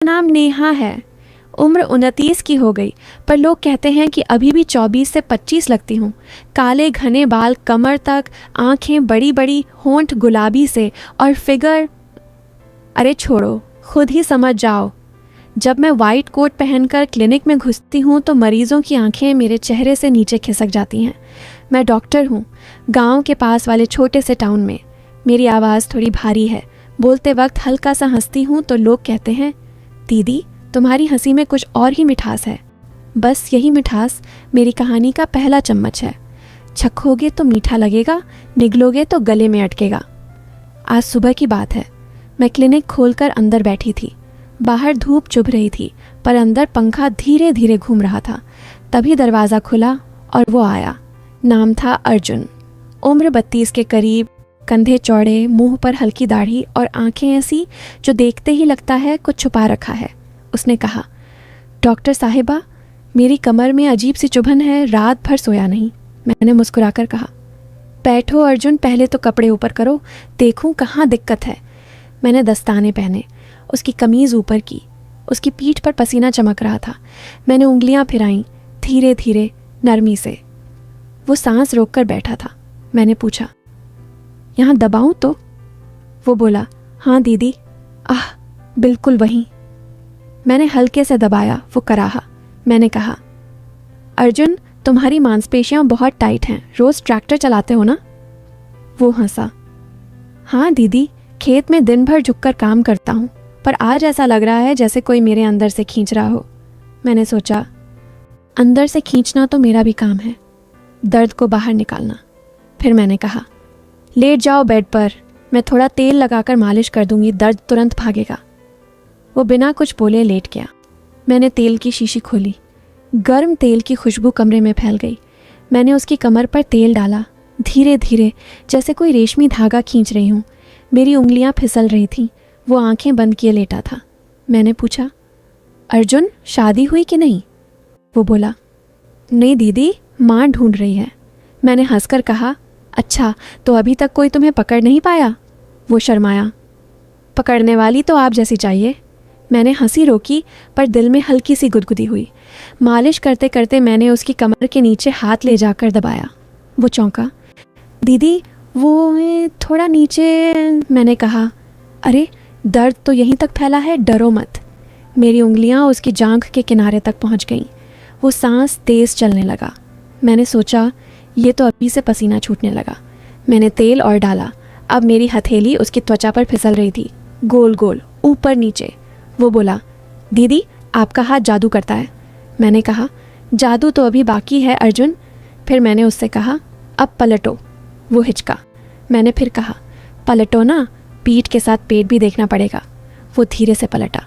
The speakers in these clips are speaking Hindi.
नाम नेहा है। उम्र 29 की हो गई, पर लोग कहते हैं कि अभी भी 24 से 25 लगती हूँ। काले घने बाल कमर तक, आंखें बड़ी बड़ी, होंठ गुलाबी से, और फिगर, अरे छोड़ो, खुद ही समझ जाओ। जब मैं वाइट कोट पहनकर क्लिनिक में घुसती हूँ तो मरीजों की आंखें मेरे चेहरे से नीचे खिसक जाती हैं। मैं डॉक्टर हूँ, गांव के पास वाले छोटे से टाउन में। मेरी आवाज़ थोड़ी भारी है। बोलते वक्त हल्का सा हंसती हूँ तो लोग कहते हैं, दीदी तुम्हारी हंसी में कुछ और ही मिठास है। बस यही मिठास मेरी कहानी का पहला चम्मच है। चखोगे तो मीठा लगेगा, निगलोगे तो गले में अटकेगा। आज सुबह की बात है। मैं क्लिनिक खोलकर अंदर बैठी थी। बाहर धूप चुभ रही थी, पर अंदर पंखा धीरे धीरे घूम रहा था। तभी दरवाज़ा खुला और वो आया। नाम था अर्जुन। उम्र 32 के करीब, कंधे चौड़े, मुंह पर हल्की दाढ़ी और आंखें ऐसी जो देखते ही लगता है कुछ छुपा रखा है। उसने कहा, डॉक्टर साहिबा, मेरी कमर में अजीब सी चुभन है, रात भर सोया नहीं। मैंने मुस्कुराकर कहा, बैठो अर्जुन, पहले तो कपड़े ऊपर करो, देखूं कहाँ दिक्कत है। मैंने दस्ताने पहने, उसकी कमीज़ ऊपर की। उसकी पीठ पर पसीना चमक रहा था। मैंने उंगलियां फिराईं, धीरे धीरे, नरमी से। वो सांस रोककर बैठा था। मैंने पूछा, यहाँ दबाऊं तो? वो बोला, हाँ दीदी। आह, बिल्कुल वहीं। मैंने हल्के से दबाया। वो कराहा। मैंने कहा, अर्जुन, तुम्हारी मांसपेशियां बहुत टाइट हैं, रोज़ ट्रैक्टर चलाते हो ना? वो हंसा, हाँ दीदी, खेत में दिन भर झुककर काम करता हूँ, पर आज ऐसा लग रहा है जैसे कोई मेरे अंदर से खींच रहा हो। मैंने सोचा, अंदर से खींचना तो मेरा भी काम है, दर्द को बाहर निकालना। फिर मैंने कहा, लेट जाओ बेड पर, मैं थोड़ा तेल लगाकर मालिश कर दूंगी, दर्द तुरंत भागेगा। वो बिना कुछ बोले लेट गया। मैंने तेल की शीशी खोली। गर्म तेल की खुशबू कमरे में फैल गई। मैंने उसकी कमर पर तेल डाला, धीरे धीरे, जैसे कोई रेशमी धागा खींच रही हूँ। मेरी उंगलियां फिसल रही थीं। वो आंखें बंद किए लेटा था। मैंने पूछा, अर्जुन, शादी हुई कि नहीं? वो बोला, नहीं दीदी, माँ ढूंढ रही है। मैंने हंसकर कहा, अच्छा, तो अभी तक कोई तुम्हें पकड़ नहीं पाया? वो शर्माया। पकड़ने वाली तो आप जैसी चाहिए। मैंने हंसी रोकी, पर दिल में हल्की सी गुदगुदी हुई। मालिश करते करते मैंने उसकी कमर के नीचे हाथ ले जाकर दबाया। वो चौंका, दीदी वो थोड़ा नीचे। मैंने कहा, अरे दर्द तो यहीं तक फैला है, डरो मत। मेरी उंगलियां उसकी जांघ के किनारे तक पहुंच गईं। वो सांस तेज चलने लगा। मैंने सोचा, ये तो अभी से पसीना छूटने लगा। मैंने तेल और डाला। अब मेरी हथेली उसकी त्वचा पर फिसल रही थी, गोल गोल, ऊपर नीचे। वो बोला, दीदी आपका हाथ जादू करता है। मैंने कहा, जादू तो अभी बाकी है अर्जुन। फिर मैंने उससे कहा, अब पलटो। वो हिचका। मैंने फिर कहा, पलटो ना, पीठ के साथ पेट भी देखना पड़ेगा। वो धीरे से पलटा।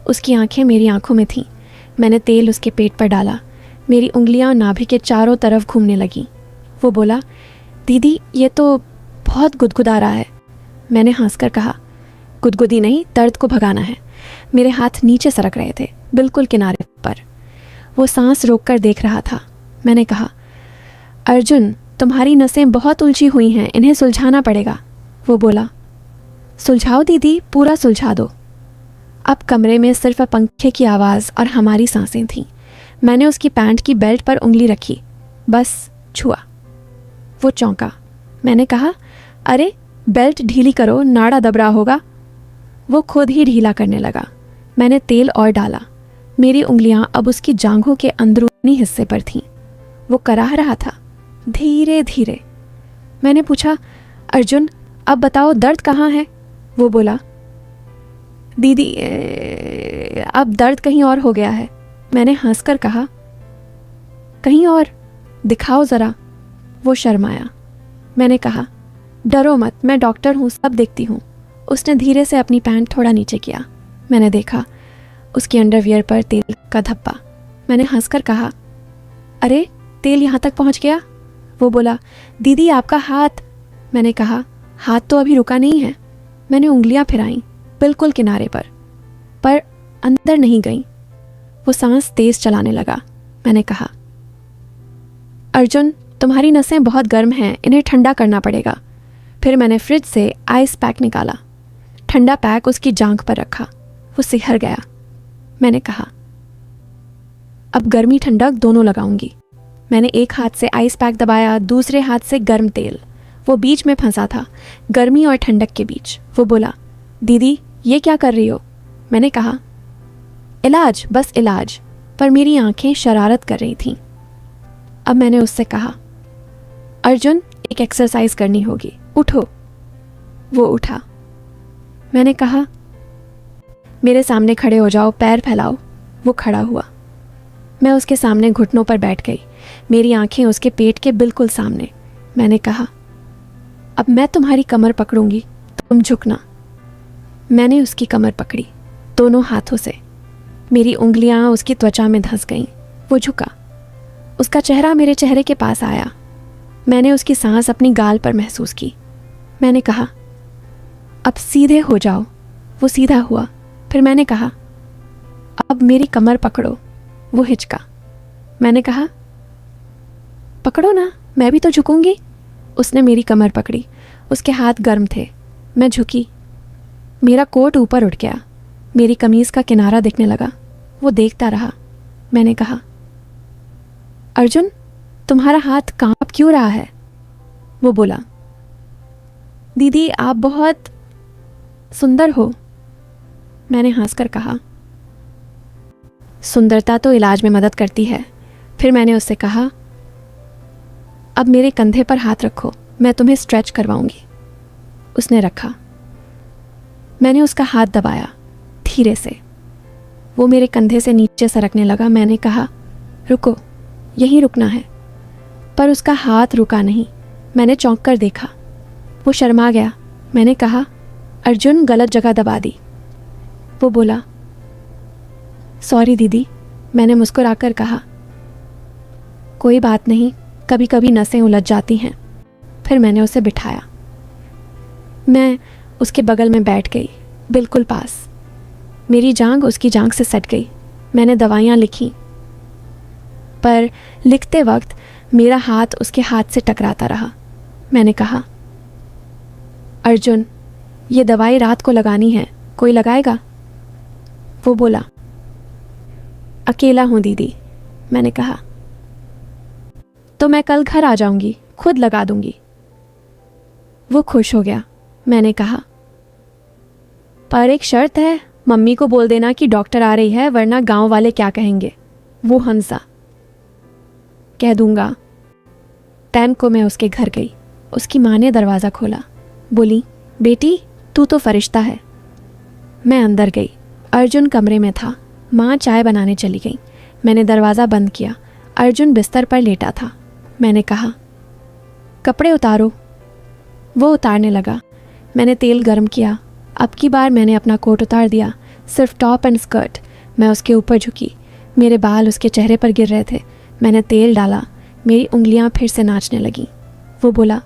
उसकी आंखें मेरी आंखों में थीं। मैंने तेल उसके पेट पर डाला। मेरी उंगलियां नाभि के चारों तरफ घूमने लगीं। वो बोला, दीदी ये तो बहुत गुदगुदा रहा है। मैंने हंसकर कहा, गुदगुदी नहीं, दर्द को भगाना है। मेरे हाथ नीचे सरक रहे थे, बिल्कुल किनारे पर। वो सांस रोककर देख रहा था। मैंने कहा, अर्जुन, तुम्हारी नसें बहुत उलझी हुई हैं, इन्हें सुलझाना पड़ेगा। वो बोला, सुलझाओ दीदी, पूरा सुलझा दो। अब कमरे में सिर्फ पंखे की आवाज़ और हमारी सांसें थीं। मैंने उसकी पैंट की बेल्ट पर उंगली रखी, बस छुआ। वो चौंका। मैंने कहा, अरे बेल्ट ढीली करो, नाड़ा दब रहा होगा। वो खुद ही ढीला करने लगा। मैंने तेल और डाला। मेरी उंगलियां अब उसकी जांघों के अंदरूनी हिस्से पर थीं। वो कराह रहा था, धीरे धीरे। मैंने पूछा, अर्जुन अब बताओ दर्द कहाँ है? वो बोला, दीदी अब दर्द कहीं और हो गया है। मैंने हंसकर कहा, कहीं और? दिखाओ ज़रा। वो शर्माया। मैंने कहा, डरो मत, मैं डॉक्टर हूँ, सब देखती हूँ। उसने धीरे से अपनी पैंट थोड़ा नीचे किया। मैंने देखा उसकी अंडरवियर पर तेल का धब्बा। मैंने हंसकर कहा, अरे तेल यहाँ तक पहुँच गया? वो बोला, दीदी आपका हाथ। मैंने कहा, हाथ तो अभी रुका नहीं है। मैंने उंगलियां फिराईं, बिल्कुल किनारे पर अंदर नहीं गईं। वो सांस तेज चलाने लगा। मैंने कहा, अर्जुन तुम्हारी नसें बहुत गर्म हैं, इन्हें ठंडा करना पड़ेगा। फिर मैंने फ्रिज से आइस पैक निकाला। ठंडा पैक उसकी जांघ पर रखा। वो सिहर गया। मैंने कहा। अब गर्मी ठंडक दोनों लगाऊंगी। मैंने एक हाथ से आइस पैक दबाया, दूसरे हाथ से गर्म तेल। वो बीच में फंसा था, गर्मी और ठंडक के बीच। वो बोला, दीदी ये क्या कर रही हो? मैंने कहा, इलाज, बस इलाज। पर मेरी आंखें शरारत कर रही थीं। अब मैंने उससे कहा, अर्जुन एक एक्सरसाइज करनी होगी, उठो। वो उठा। मैंने कहा, मेरे सामने खड़े हो जाओ, पैर फैलाओ। वो खड़ा हुआ। मैं उसके सामने घुटनों पर बैठ गई, मेरी आंखें उसके पेट के बिल्कुल सामने। मैंने कहा, अब मैं तुम्हारी कमर पकड़ूंगी, तुम झुकना। मैंने उसकी कमर पकड़ी दोनों हाथों से। मेरी उंगलियां उसकी त्वचा में धंस गईं। वो झुका। उसका चेहरा मेरे चेहरे के पास आया। मैंने उसकी सांस अपनी गाल पर महसूस की। मैंने कहा, अब सीधे हो जाओ। वो सीधा हुआ। फिर मैंने कहा, अब मेरी कमर पकड़ो। वो हिचका। मैंने कहा, पकड़ो ना, मैं भी तो झुकूंगी। उसने मेरी कमर पकड़ी। उसके हाथ गर्म थे। मैं झुकी। मेरा कोट ऊपर उठ गया। मेरी कमीज़ का किनारा दिखने लगा। वो देखता रहा। मैंने कहा, अर्जुन तुम्हारा हाथ कांप क्यों रहा है? वो बोला, दीदी आप बहुत सुंदर हो। मैंने हंसकर कहा, सुंदरता तो इलाज में मदद करती है। फिर मैंने उससे कहा, अब मेरे कंधे पर हाथ रखो, मैं तुम्हें स्ट्रेच करवाऊंगी। उसने रखा। मैंने उसका हाथ दबाया धीरे से। वो मेरे कंधे से नीचे सरकने लगा। मैंने कहा, रुको, यहीं रुकना है। पर उसका हाथ रुका नहीं। मैंने चौंक कर देखा। वो शर्मा गया। मैंने कहा, अर्जुन गलत जगह दबा दी। वो बोला, सॉरी दीदी। मैंने मुस्कुराकर कहा, कोई बात नहीं, कभी कभी नसें उलझ जाती हैं। फिर मैंने उसे बिठाया। मैं उसके बगल में बैठ गई, बिल्कुल पास। मेरी जांघ उसकी जांघ से सट गई। मैंने दवाइयाँ लिखी, पर लिखते वक्त मेरा हाथ उसके हाथ से टकराता रहा। मैंने कहा, अर्जुन ये दवाई रात को लगानी है, कोई लगाएगा? वो बोला, अकेला हूँ दीदी। मैंने कहा, तो मैं कल घर आ जाऊंगी, खुद लगा दूंगी। वो खुश हो गया। मैंने कहा, पर एक शर्त है, मम्मी को बोल देना कि डॉक्टर आ रही है, वरना गांव वाले क्या कहेंगे। वो हंसा। कह दूंगा। टाइम को मैं उसके घर गई। उसकी माँ ने दरवाज़ा खोला। बोली, बेटी तू तो फरिश्ता है। मैं अंदर गई। अर्जुन कमरे में था। माँ चाय बनाने चली गई। मैंने दरवाज़ा बंद किया। अर्जुन बिस्तर पर लेटा था। मैंने कहा, कपड़े उतारो। वो उतारने लगा। मैंने तेल गर्म किया। अब की बार मैंने अपना कोट उतार दिया, सिर्फ टॉप एंड स्कर्ट। मैं उसके ऊपर झुकी। मेरे बाल उसके चेहरे पर गिर रहे थे। मैंने तेल डाला। मेरी उंगलियां फिर से नाचने लगीं। वो बोला,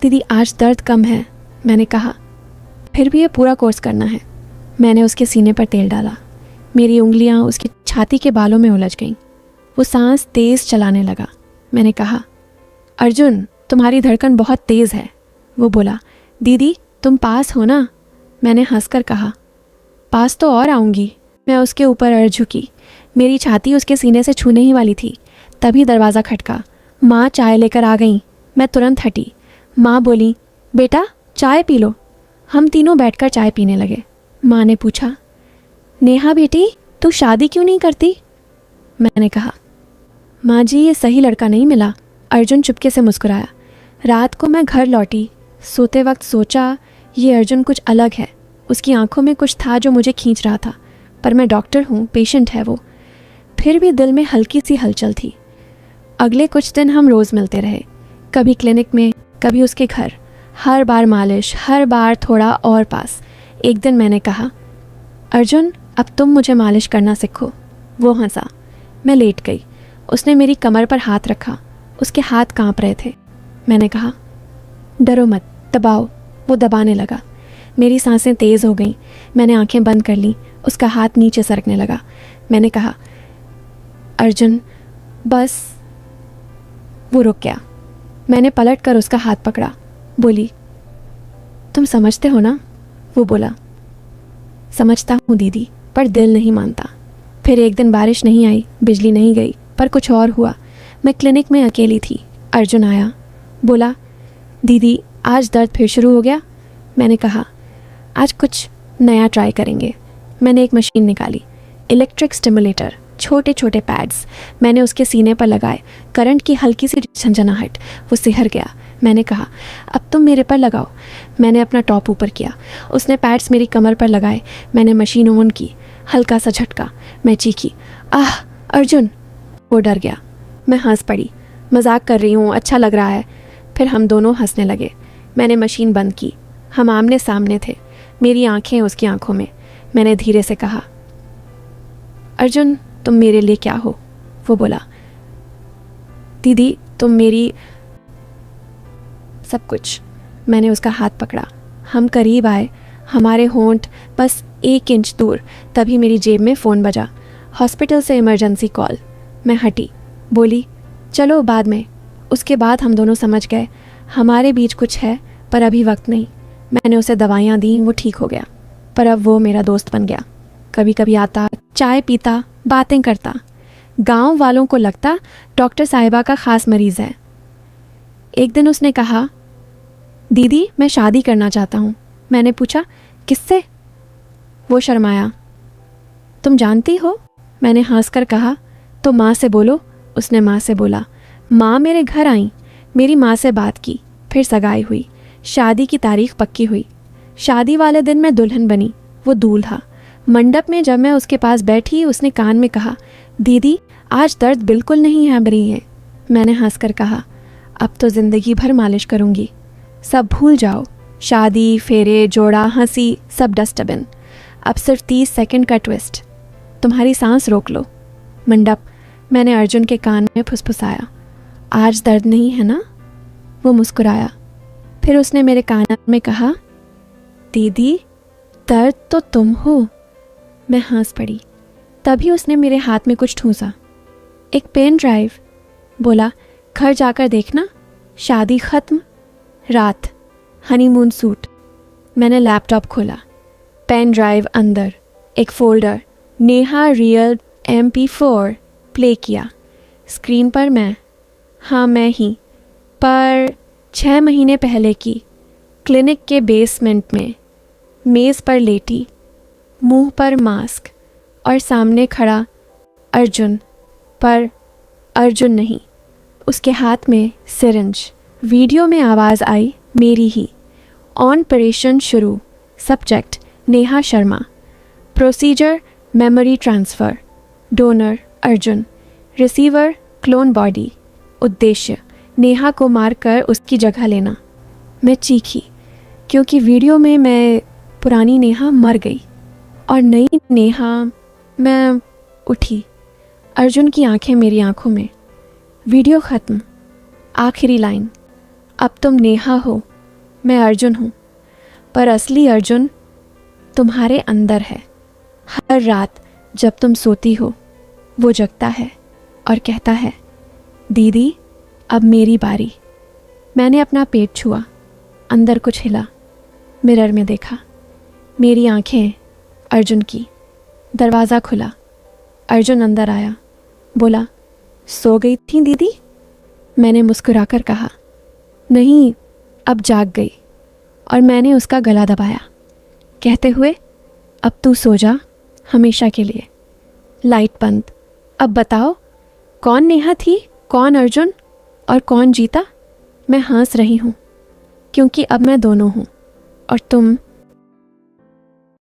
दीदी आज दर्द कम है। मैंने कहा, फिर भी ये पूरा कोर्स करना है। मैंने उसके सीने पर तेल डाला। मेरी उंगलियां उसकी छाती के बालों में उलझ गईं। वो सांस तेज़ चलाने लगा। मैंने कहा, अर्जुन तुम्हारी धड़कन बहुत तेज़ है। वो बोला, दीदी तुम पास हो ना? मैंने हंसकर कहा, पास तो और आऊँगी। मैं उसके ऊपर अड़ झुकी। मेरी छाती उसके सीने से छूने ही वाली थी। तभी दरवाज़ा खटका। माँ चाय लेकर आ गईं। मैं तुरंत हटी। माँ बोली, बेटा चाय पी लो। हम तीनों बैठकर चाय पीने लगे। माँ ने पूछा, नेहा बेटी तू शादी क्यों नहीं करती? मैंने कहा, माँ जी ये सही लड़का नहीं मिला। अर्जुन चुपके से मुस्कुराया। रात को मैं घर लौटी। सोते वक्त सोचा ये अर्जुन कुछ अलग है। उसकी आंखों में कुछ था जो मुझे खींच रहा था। पर मैं डॉक्टर हूँ, पेशेंट है वो। फिर भी दिल में हल्की सी हलचल थी। अगले कुछ दिन हम रोज़ मिलते रहे, कभी क्लिनिक में, कभी उसके घर। हर बार मालिश, हर बार थोड़ा और पास। एक दिन मैंने कहा, अर्जुन अब तुम मुझे मालिश करना सीखो। वो हंसा। मैं लेट गई। उसने मेरी कमर पर हाथ रखा। उसके हाथ कांप रहे थे। मैंने कहा, डरो मत, दबाओ। वो दबाने लगा। मेरी सांसें तेज़ हो गईं। मैंने आंखें बंद कर लीं। उसका हाथ नीचे सरकने लगा। मैंने कहा, अर्जुन बस। वो रुक गया। मैंने पलट कर उसका हाथ पकड़ा। बोली, तुम समझते हो ना? वो बोला, समझता हूँ दीदी, पर दिल नहीं मानता। फिर एक दिन बारिश नहीं आई, बिजली नहीं गई, पर कुछ और हुआ। मैं क्लिनिक में अकेली थी। अर्जुन आया, बोला, दीदी आज दर्द फिर शुरू हो गया। मैंने कहा, आज कुछ नया ट्राई करेंगे। मैंने एक मशीन निकाली, इलेक्ट्रिक स्टिमुलेटर, छोटे छोटे पैड्स। मैंने उसके सीने पर लगाए। करंट की हल्की सी झंझनाहट, वो सिहर गया। मैंने कहा, अब तुम मेरे पर लगाओ। मैंने अपना टॉप ऊपर किया, उसने पैड्स मेरी कमर पर लगाए। मैंने मशीन ऑन की, हल्का सा झटका, मैं चीखी, आह अर्जुन। वो डर गया। मैं हंस पड़ी, मजाक कर रही हूँ, अच्छा लग रहा है। फिर हम दोनों हंसने लगे। मैंने मशीन बंद की। हम आमने सामने थे, मेरी आंखें उसकी आंखों में। मैंने धीरे से कहा, अर्जुन तुम मेरे लिए क्या हो? वो बोला, दीदी तुम मेरी सब कुछ। मैंने उसका हाथ पकड़ा। हम करीब आए, हमारे होंठ बस 1 इंच दूर। तभी मेरी जेब में फ़ोन बजा। हॉस्पिटल से इमरजेंसी कॉल। मैं हटी, बोली, चलो बाद में। उसके बाद हम दोनों समझ गए हमारे बीच कुछ है, पर अभी वक्त नहीं। मैंने उसे दवाइयाँ दी, वो ठीक हो गया। पर अब वो मेरा दोस्त बन गया। कभी कभी आता, चाय पीता, बातें करता। गांव वालों को लगता डॉक्टर साहिबा का ख़ास मरीज़ है। एक दिन उसने कहा, दीदी मैं शादी करना चाहता हूँ। मैंने पूछा, किससे? वो शर्माया। तुम जानती हो? मैंने हंसकर कहा, तो माँ से बोलो। उसने माँ से बोला। माँ मेरे घर आई, मेरी माँ से बात की, फिर सगाई हुई, शादी की तारीख पक्की हुई। शादी वाले दिन मैं दुल्हन बनी, वो दूल्हा। मंडप में जब मैं उसके पास बैठी, उसने कान में कहा, दीदी आज दर्द बिल्कुल नहीं है रही है। मैंने हंसकर कहा, अब तो ज़िंदगी भर मालिश करूँगी। सब भूल जाओ, शादी, फेरे, जोड़ा, हंसी, सब डस्टबिन। अब सिर्फ 30 सेकंड का ट्विस्ट। तुम्हारी सांस रोक लो। मंडप। मैंने अर्जुन के कान में फुसफुसाया, आज दर्द नहीं है ना? वो मुस्कुराया। फिर उसने मेरे कान में कहा, दीदी दर्द तो तुम हो। मैं हंस पड़ी। तभी उसने मेरे हाथ में कुछ ठूंसा, एक पेन ड्राइव। बोला, घर जाकर देखना, शादी ख़त्म, रात, हनीमून सूट। मैंने लैपटॉप खोला, पेन ड्राइव अंदर, एक folder, Neha real MP4 play किया। स्क्रीन पर मैं, हाँ मैं ही, पर 6 महीने पहले की, क्लिनिक के बेसमेंट में, मेज़ पर लेटी, मुंह पर मास्क, और सामने खड़ा अर्जुन, पर अर्जुन नहीं, उसके हाथ में सिरिंज। वीडियो में आवाज़ आई मेरी ही। ऑपरेशन शुरू। Subject Neha Sharma. Procedure memory transfer. Donor Arjun. Receiver clone body. उद्देश्य नेहा को मारकर उसकी जगह लेना। मैं चीखी, क्योंकि वीडियो में मैं पुरानी नेहा मर गई और नई नेहा। मैं उठी, अर्जुन की आंखें मेरी आंखों में। वीडियो ख़त्म। आखिरी लाइन, अब तुम नेहा हो, मैं अर्जुन हूँ, पर असली अर्जुन तुम्हारे अंदर है। हर रात जब तुम सोती हो, वो जगता है और कहता है, दीदी अब मेरी बारी। मैंने अपना पेट छुआ, अंदर कुछ हिला। मिरर में देखा, मेरी आंखें अर्जुन की। दरवाज़ा खुला, अर्जुन अंदर आया। बोला, सो गई थी दीदी? मैंने मुस्कुराकर कहा, नहीं, अब जाग गई। और मैंने उसका गला दबाया, कहते हुए, अब तू सो जा हमेशा के लिए। लाइट बंद। अब बताओ, कौन नेहा थी, कौन अर्जुन, और कौन जीता? मैं हंस रही हूँ, क्योंकि अब मैं दोनों हूँ, और तुम